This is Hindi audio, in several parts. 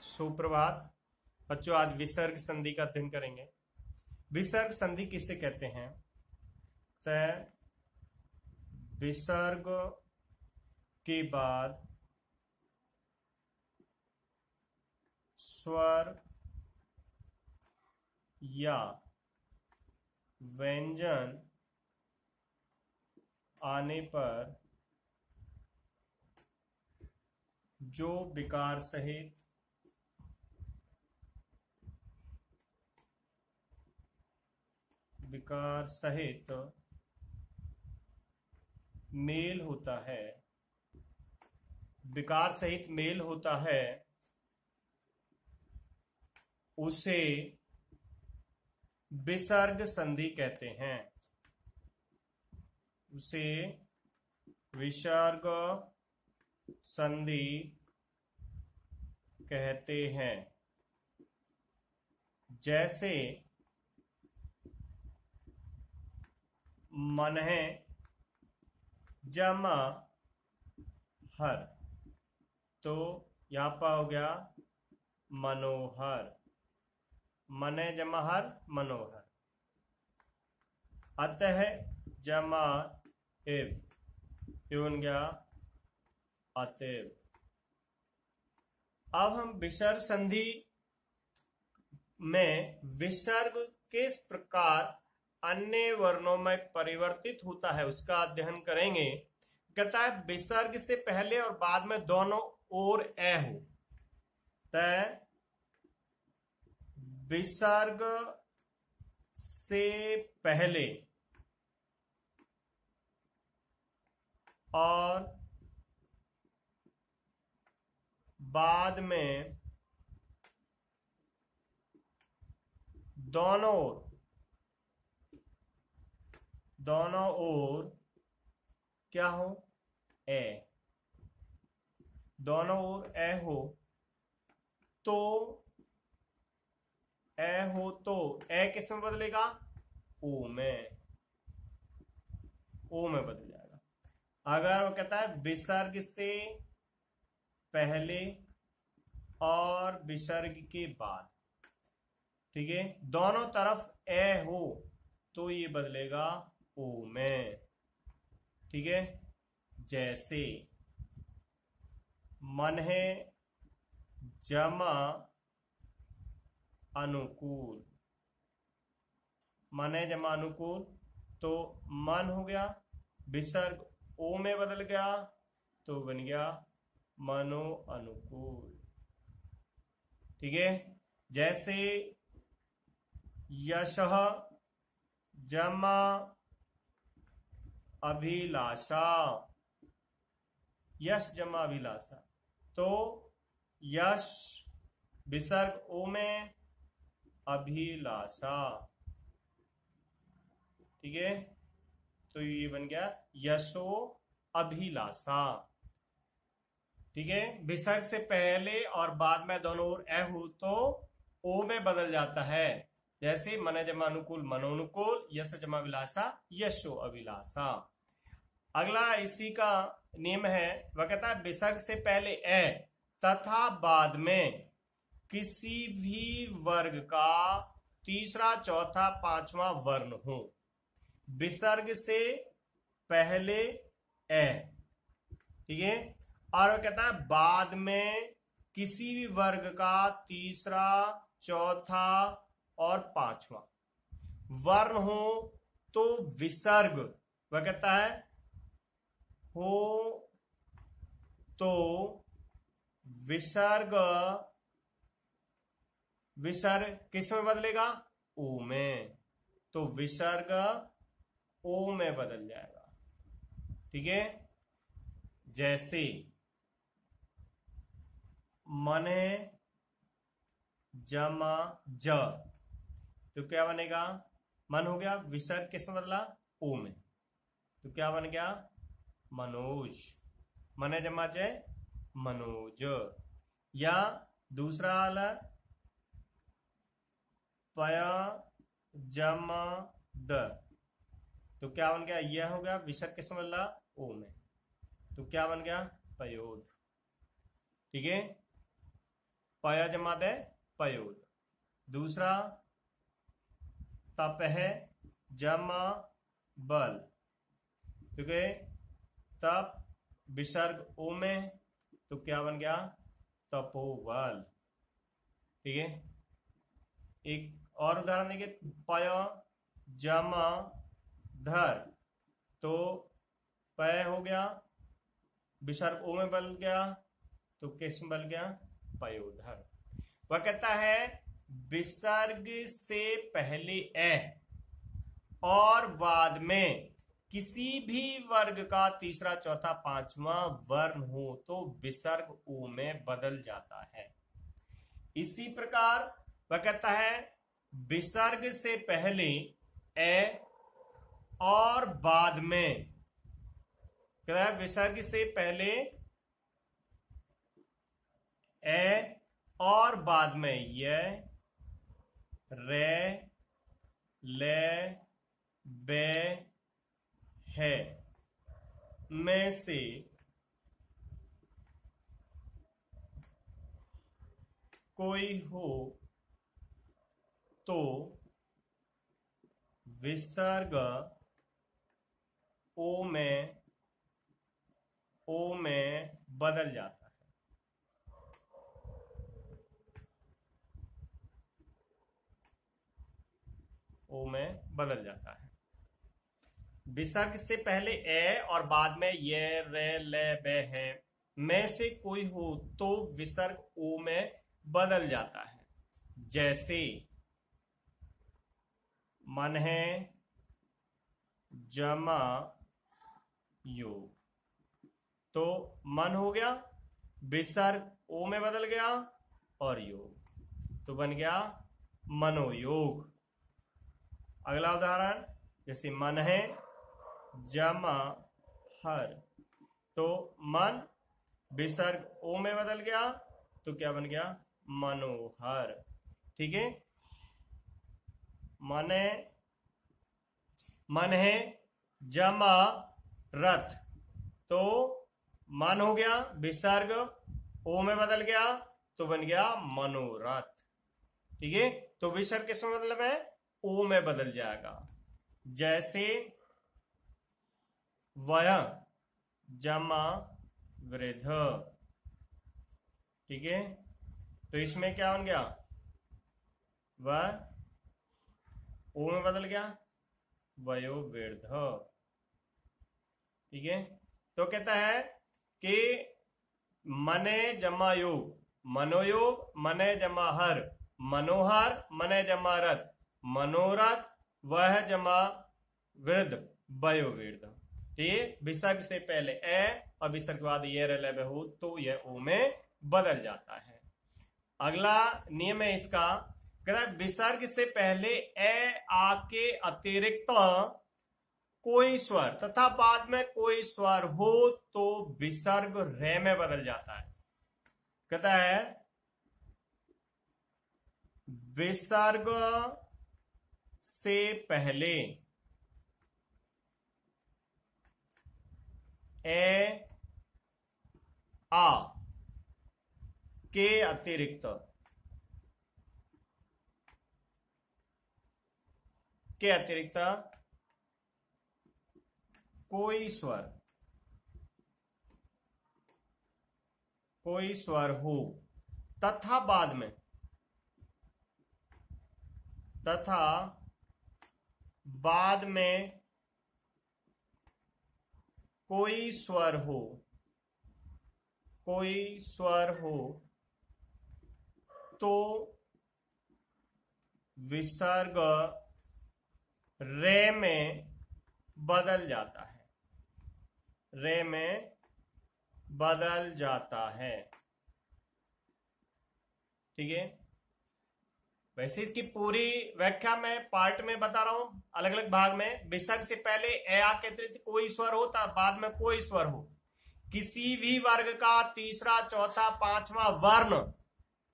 सुप्रभात बच्चों, आज विसर्ग संधि का अध्ययन करेंगे। विसर्ग संधि किसे कहते हैं? तो विसर्ग के बाद स्वर या व्यंजन आने पर जो विकार सहित मेल होता है, विकार सहित मेल होता है, उसे विसर्ग संधि कहते हैं। उसे विसर्ग संधि कहते हैं। जैसे मनहे जमा हर, तो यहां पर हो गया मनोहर। मने जमा हर मनोहर। अतः जमा एव, ये बन गया अतएव। अब हम विसर्ग संधि में विसर्ग किस प्रकार अन्य वर्णों में परिवर्तित होता है उसका अध्ययन करेंगे। कहता है विसर्ग से पहले और बाद में दोनों ओर ए हो, तो विसर्ग से पहले और बाद में दोनों ओर क्या हो? ए। दोनों ओर ए हो तो ए किस में बदलेगा? ओ में बदल जाएगा। अगर वो कहता है विसर्ग से पहले और विसर्ग के बाद, ठीक है, दोनों तरफ ए हो तो ये बदलेगा ओ में, ठीक है। जैसे मन है जमा अनुकूल, मन है जमा अनुकूल, तो मन हो गया, विसर्ग ओ में बदल गया तो बन गया मनो अनुकूल, ठीक है। जैसे यशः जमा अभिलाषा, यश जमा अभिलाषा, तो यश विसर्ग ओ में, अभिलाषा, ठीक है। तो ये बन गया यशो अभिलाषा, ठीक है। विसर्ग से पहले और बाद में दोनों ओर ए हो तो ओ में बदल जाता है। जैसे मन जमा अनुकूल मनोनुकूल, यश जमा अभिलाषा यशो अभिलाषा। अगला इसी का नियम है, वह कहता है विसर्ग से पहले ए तथा बाद में किसी भी वर्ग का तीसरा, चौथा, पांचवा वर्ण हो। विसर्ग से पहले ए, ठीक है, और वह कहता है बाद में किसी भी वर्ग का तीसरा, चौथा और पांचवा वर्ण हो तो विसर्ग, वह कहता है हो तो विसर्ग किस में बदलेगा? ओ में, तो विसर्ग ओ में बदल जाएगा, ठीक है। जैसे मने जमा ज, तो क्या बनेगा? मन हो गया, विसर्ग किस में बदला? ओ में, तो क्या बन गया? मनोज। मने जमा जय मनोज। या दूसरा वाला पया जमा द, तो क्या बन गया? यह हो गया, विसर्ग किस में बदला? ओ में, तो क्या बन गया? पयोध, ठीक है। पय जमा दे पयोद। दूसरा तपह जमा बल, क्योंकि तप विसर्ग ओ में, तो क्या बन गया तपोबल। ठीक है, एक और उदाहरण देखिए, पय जमा धर, तो पय हो गया विसर्ग ओ में बदल गया, तो किस में बदल गया पयोधर। वह कहता है विसर्ग से पहले ए और बाद में किसी भी वर्ग का तीसरा चौथा पांचवा वर्ण हो तो विसर्ग ओ में बदल जाता है। इसी प्रकार वह कहता है विसर्ग से पहले ए और बाद में, कहता है विसर्ग से पहले ए और बाद में य, रे, ले, बे, है में से कोई हो तो विसर्ग ओ में बदल जाता है। ओ में बदल जाता है। विसर्ग से पहले ए और बाद में ये, रे, ले, बे, है में से कोई हो तो विसर्ग ओ में बदल जाता है। जैसे मन है जमा योग, तो मन हो गया विसर्ग ओ में बदल गया और योग, तो बन गया मनोयोग। अगला उदाहरण, जैसे मन है जमा हर, तो मन विसर्ग ओ में बदल गया, तो क्या बन गया मनोहर। ठीक है, मन है जमा रथ, तो मन हो गया विसर्ग ओ में बदल गया, तो बन गया मनोरथ। ठीक है, तो विसर्ग किसमें मतलब है ओ में बदल जाएगा। जैसे वय जमा वृद्ध, ठीक है, तो इसमें क्या बन गया वह ओ में बदल गया वयो वृद्ध। ठीक है, तो कहता है कि मने जमा योग, मनोयोग, मने जमा हर, मनोहर, मने जमा रथ, मनोरथ, वह जमा वृद्ध, वयो वृद्ध। ठीक, विसर्ग से पहले ए और विसर्ग के बाद ये रले हो तो यह ओ में बदल जाता है। अगला नियम है इसका, विसर्ग से पहले ए आ के अतिरिक्त कोई स्वर तथा बाद में कोई स्वर हो तो विसर्ग रे में बदल जाता है। कहता है विसर्ग से पहले ए आ के अतिरिक्त कोई स्वर हो तथा बाद में कोई स्वर हो तो विसर्ग रे में बदल जाता है। रे में बदल जाता है। ठीक है, वैसे इसकी पूरी व्याख्या मैं पार्ट में बता रहा हूं, अलग अलग भाग में। विसर्ग से पहले ए आ के अतिरिक्त कोई स्वर हो तथा बाद में कोई स्वर हो, किसी भी वर्ग का तीसरा चौथा पांचवा वर्ण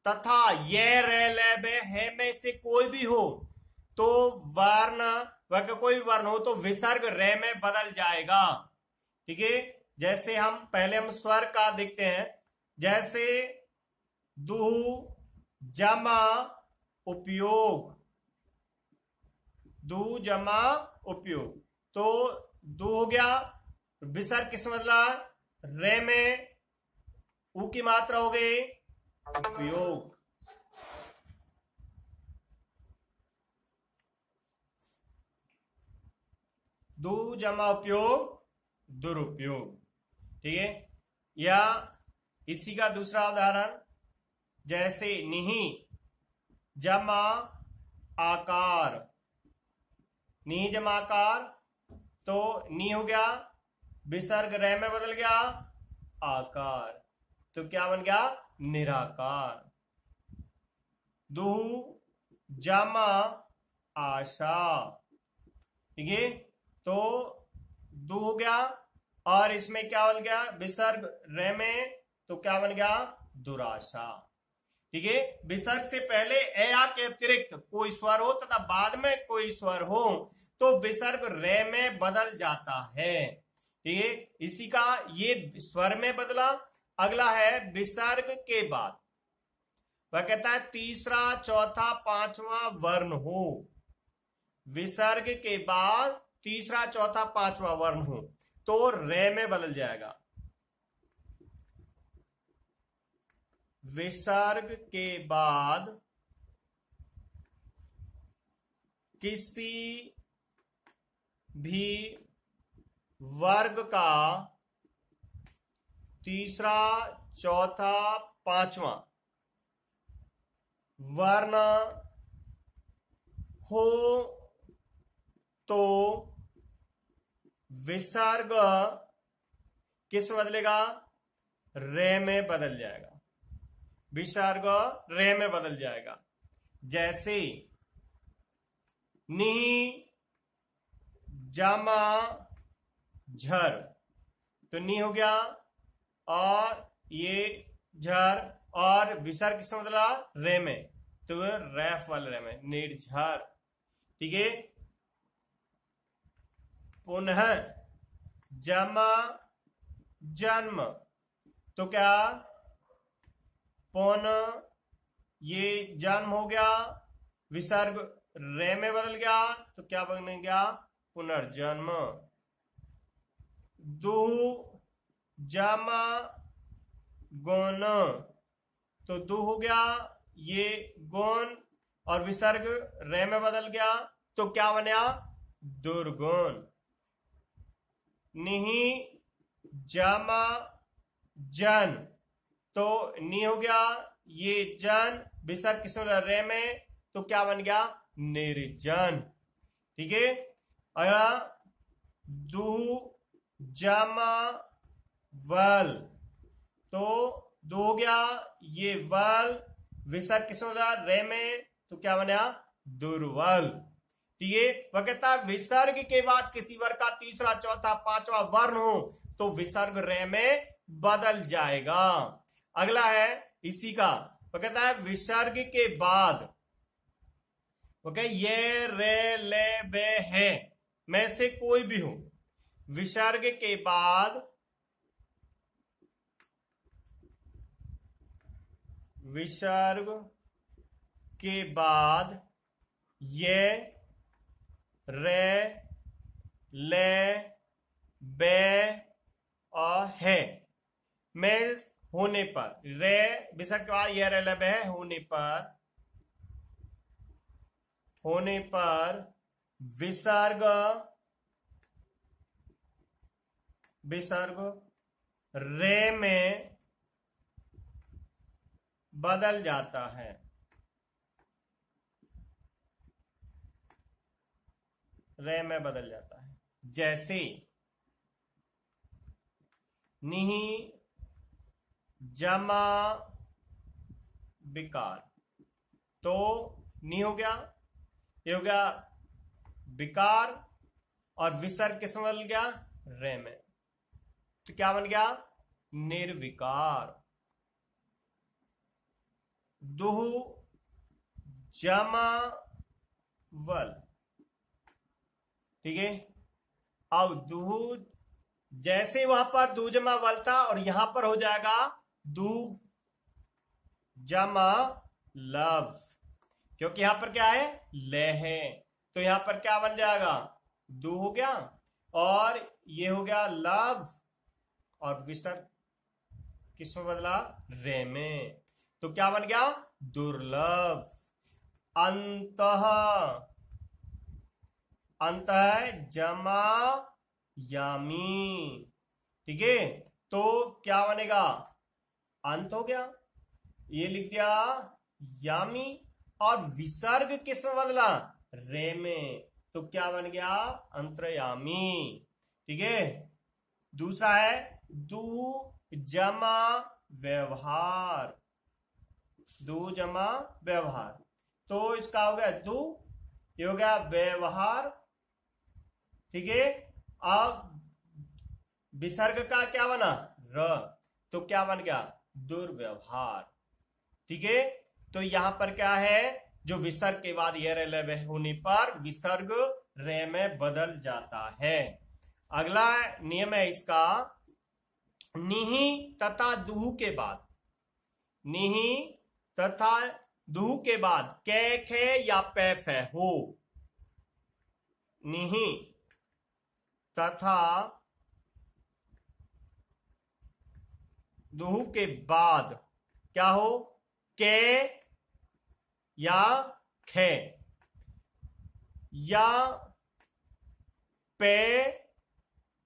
तथा ये रे ले बे है में से कोई भी हो तो वर्ग कोई वर्ण हो तो विसर्ग रे में बदल जाएगा। ठीक है, जैसे हम स्वर का देखते हैं, जैसे दुहु जमा उपयोग, दुहु जमा उपयोग। तो दो हो गया, विसर्ग किस मतलब रे में उ की मात्रा हो गई उपयोग। दु जमा उपयोग दुरुपयोग, ठीक है। या इसी का दूसरा उदाहरण, जैसे निहि जमा आकार, निहि जमा आकार, तो नी हो गया, विसर्ग रे में बदल गया आकार, तो क्या बन गया निराकार। दुहु जमा आशा, ठीक है। तो दो हो गया, और इसमें क्या बन गया विसर्ग रे में, तो क्या बन गया दुराशा, ठीक है। विसर्ग से पहले ए आ के अतिरिक्त कोई स्वर हो तथा बाद में कोई स्वर हो तो विसर्ग रे में बदल जाता है, ठीक है। इसी का ये स्वर में बदला। अगला है विसर्ग के बाद, वह कहता है तीसरा चौथा पांचवा वर्ण हो, विसर्ग के बाद तीसरा चौथा पांचवा वर्ण हो तो रे में बदल जाएगा। विसर्ग के बाद किसी भी वर्ग का तीसरा चौथा पांचवा वर्ण हो तो विसर्ग किस में बदलेगा रे में बदल जाएगा, विसर्ग रे में बदल जाएगा। जैसे नि जमा झर, तो नी हो गया और ये झर, और विसर्ग किस में बदला रे में, तो रैफ वाले रे में निर्झर, ठीक है। पुनः जमा जन्म, तो क्या पुन ये जन्म हो गया, विसर्ग रे में बदल गया तो क्या बन गया पुनर्जन्म। दुहु जमा गुण, तो दु हो गया ये गुण और विसर्ग रे में बदल गया तो क्या बना दुर्गुण। निहि जमा जन, तो नी हो गया ये जन, विसर्ग किस रे में तो क्या बन गया निर्जन, ठीक है। अगला दुहु जमा वल, तो दो हो गया ये वल, विसर्ग किस रे में तो क्या बना दुर्वल, ठीक है। वह कहता है विसर्ग के बाद किसी वर्ग का तीसरा चौथा पांचवा वर्ण हो तो विसर्ग रे में बदल जाएगा। अगला है इसी का, वह कहता है विसर्ग के बाद, वो कहे ये रे ले बे है में से कोई भी हो, विसर्ग के बाद विसर्ग के बाद ये रे ले बे और है में होने पर, रे विसर्ग के बाद ये रे ले बे है होने पर विसर्ग रे में बदल जाता है। रे में बदल जाता है। जैसे निहि जमा विकार, तो नी हो गया, ये हो गया विकार और विसर्ग किस में बदल गया रे में, तो क्या बन गया निर्विकार। दुहु जमा वल, ठीक है। अब दुहु जैसे वहां पर दु जमा वल था और यहां पर हो जाएगा दु जमा लव, क्योंकि यहां पर क्या है, ले है, तो यहां पर क्या बन जाएगा, दू हो गया, और ये हो गया लव, और विसर्ग किसमें बदला, रे में, तो क्या बन गया, दुर्लभ। अंतः, अंत है जमा यामी, ठीक है, तो क्या बनेगा, अंत हो गया, ये लिख दिया यामी, और विसर्ग किस में बदला, रे में, तो क्या बन गया, अंतर्यामी, ठीक है। दूसरा है दू जमा व्यवहार, दू जमा व्यवहार, तो इसका हो गया दू, ये हो गया व्यवहार, ठीक है। अब विसर्ग का क्या बना, र, तो क्या बन गया, दुर्व्यवहार, ठीक है। तो यहां पर क्या है, जो विसर्ग के बाद ये रे ले होने पर विसर्ग रे में बदल जाता है। अगला नियम है इसका, निहि तथा दुहु के बाद, निहि तथा दुहु के बाद कै खे या पै फै हो, निहि तथा दुहु के बाद क्या हो, के या खे या पे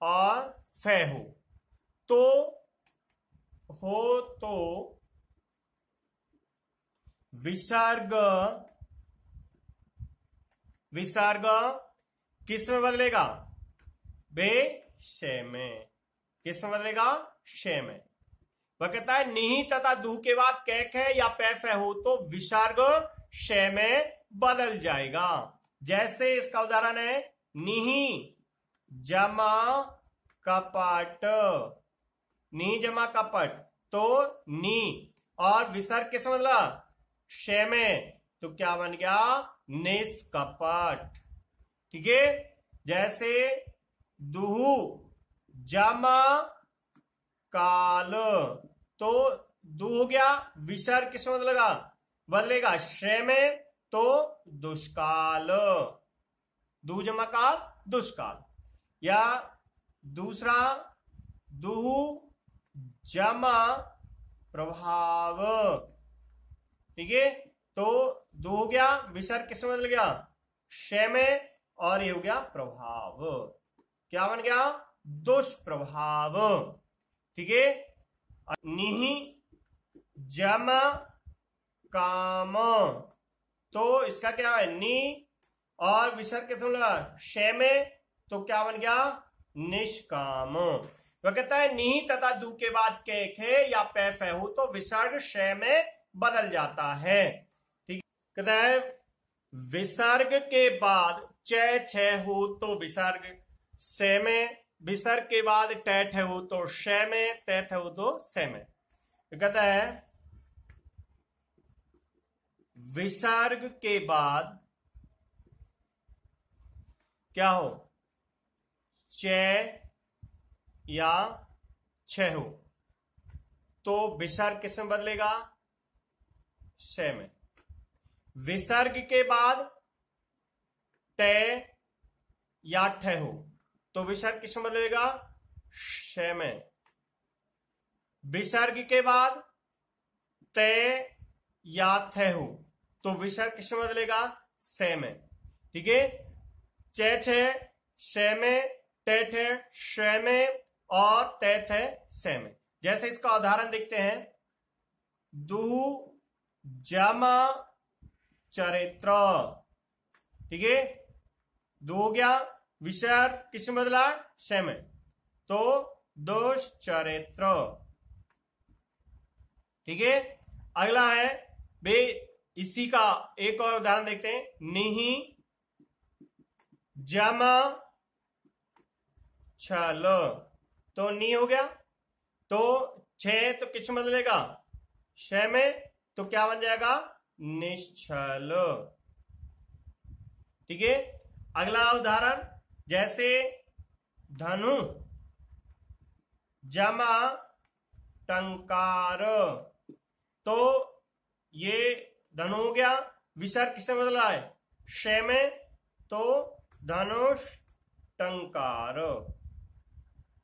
और फे हो, तो विसर्ग, विसर्ग किस में बदलेगा, बे शे में, किस में बदलेगा, शे में। वह कहता है निहि तथा दू के बाद कैक है या पैफ है हो तो विसर्ग शे में बदल जाएगा। जैसे इसका उदाहरण है, निहि जमा कपट, निहि जमा कपट, तो नी और विसर्ग किस में बदला, शे में, तो क्या बन गया, निष्कपट, ठीक है। जैसे दुहु जमा काल, तो दू हो गया, विसर्ग किस में बदलेगा, बदलेगा श्रेय में, तो दुष्काल, दू जमा काल दुष्काल। या दूसरा दुहु जमा प्रभाव, ठीक है, तो दू हो गया, विसर्ग किस में बदल गया, श्रेय में, और ये हो गया प्रभाव, क्या बन गया, दुष्प्रभाव, ठीक है। निहि जमा काम, तो इसका क्या है, नी और विसर्ग किस में लगा, शे में, तो क्या बन गया, निष्काम। वह कहता है निहि तथा दू के बाद के खे या पै फै हो तो विसर्ग शे में बदल जाता है, ठीक। कहता है विसर्ग के बाद चै छे हो तो विसर्ग से में, विसर्ग के बाद टैठ है हो तो शे में, तैथ है हो तो से में। तो कहता है विसर्ग के बाद क्या हो, चे या छे हो तो विसर्ग किस में बदलेगा, शे में। विसर्ग के बाद टे या ठे हो तो विसर्ग किस में बदलेगा, शे में। विसर्ग के बाद ते या थे हो तो विसर्ग किस में बदलेगा, से में, ठीक है। चे छे शे में, टे ठे शे में, और ते थे से में। जैसे इसका उदाहरण देखते हैं, दू जमा चरित्र, ठीक है, दो हो गया, विसर्ग किस में बदला, शे में, तो दुष्चरित्र, ठीक है। अगला है बे, इसी का एक और उदाहरण देखते हैं, निहि जमा छल, तो नी हो गया, तो छे तो किस में बदलेगा, शे में, तो क्या बन जाएगा, निश्चल, ठीक है। अगला उदाहरण, जैसे धनु जमा टंकार, तो ये धनु हो गया, विसर्ग किससे बदला है, श में, तो धनुष टंकार।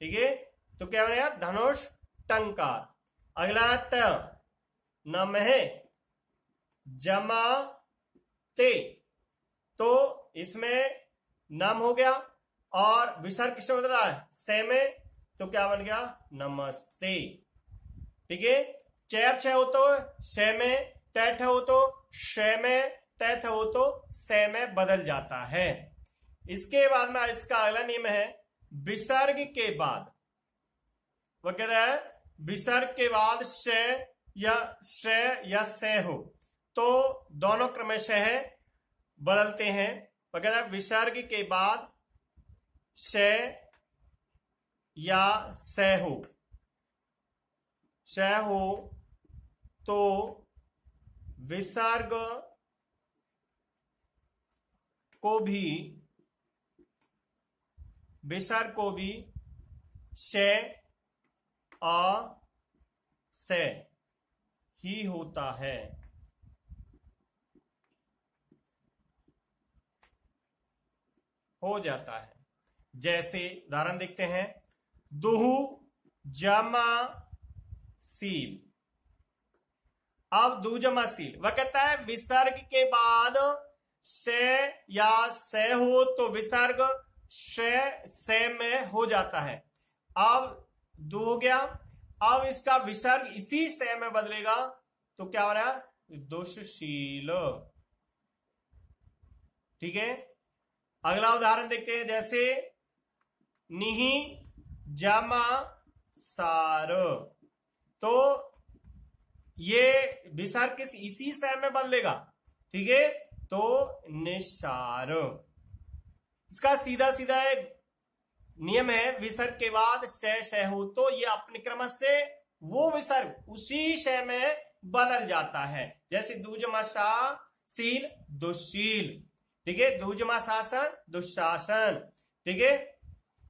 ठीक है, तो क्या बनेगा, धनुष टंकार। अगला त, नमः जमा ते, तो इसमें नम हो गया और विसर्ग किससे बदला है, से में, तो क्या बन गया, नमस्ते। ठीक है, चैर छ हो तो से में, तैठ हो तो श में, तैथ हो तो से में बदल जाता है। इसके बाद में इसका अगला नियम है, विसर्ग के बाद, वो कहता है विसर्ग के बाद श या से हो तो दोनों क्रमशः बदलते हैं। वो कहता है विसर्ग के बाद श या से हो तो विसर्ग को भी से से ही होता है। हो जाता है। जैसे उदाहरण देखते हैं, दुहु जमा सील। अब दु जमा सील, वह कहता है विसर्ग के बाद से या से हो तो विसर्ग से में हो जाता है। अब दो हो गया, अब इसका विसर्ग इसी से में बदलेगा तो क्या हो रहा है, दुष्शील। ठीक है, अगला उदाहरण देखते हैं, जैसे निहि जमा सार, तो ये विसर्ग किस इसी से में बदलेगा। ठीक है, तो निशार। इसका सीधा सीधा एक नियम है, विसर्ग के बाद से हो तो ये अपने क्रम से वो विसर्ग उसी से में बदल जाता है। जैसे दुजमा सा सील दुशील। ठीक है, दुजमा शासन दुशासन। ठीक है,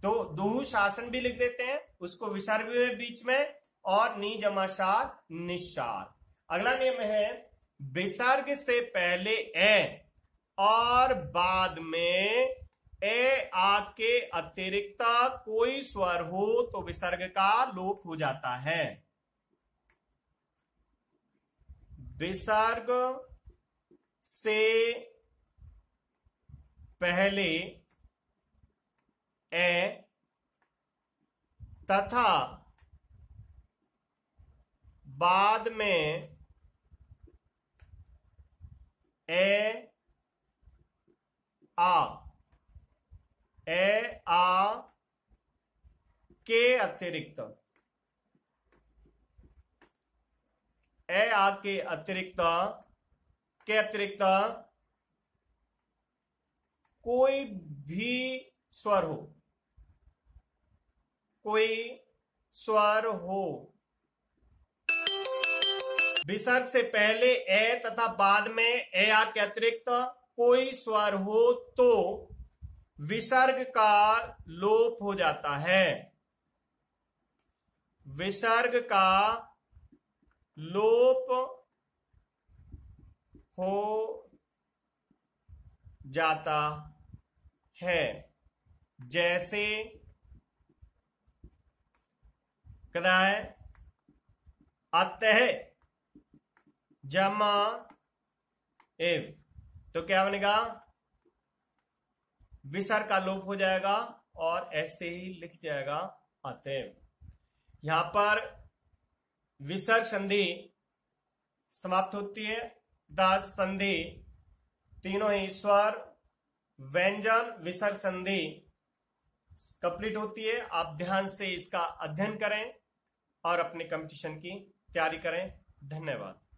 तो दुहु शासन भी लिख देते हैं, उसको विसर्ग भी बीच में, और नी जमा सार निशार। अगला नियम है, विसर्ग से पहले ए और बाद में ए आ के अतिरिक्त कोई स्वर हो तो विसर्ग का लोप हो जाता है। विसर्ग से पहले ए तथा बाद में ए आ के अतिरिक्त कोई भी स्वर हो, विसर्ग से पहले ए तथा बाद में ए आ के अतिरिक्त कोई स्वर हो तो विसर्ग का लोप हो जाता है। विसर्ग का लोप हो जाता है। जैसे कहता है अतः जमा एव, तो क्या बनेगा, विसर्ग का लोप हो जाएगा और ऐसे ही लिख जाएगा अतएव। यहां पर विसर्ग संधि समाप्त होती है। दास संधि तीनों ही स्वर व्यंजन विसर्ग संधि कंप्लीट होती है। आप ध्यान से इसका अध्ययन करें और अपने कंपटीशन की तैयारी करें। धन्यवाद।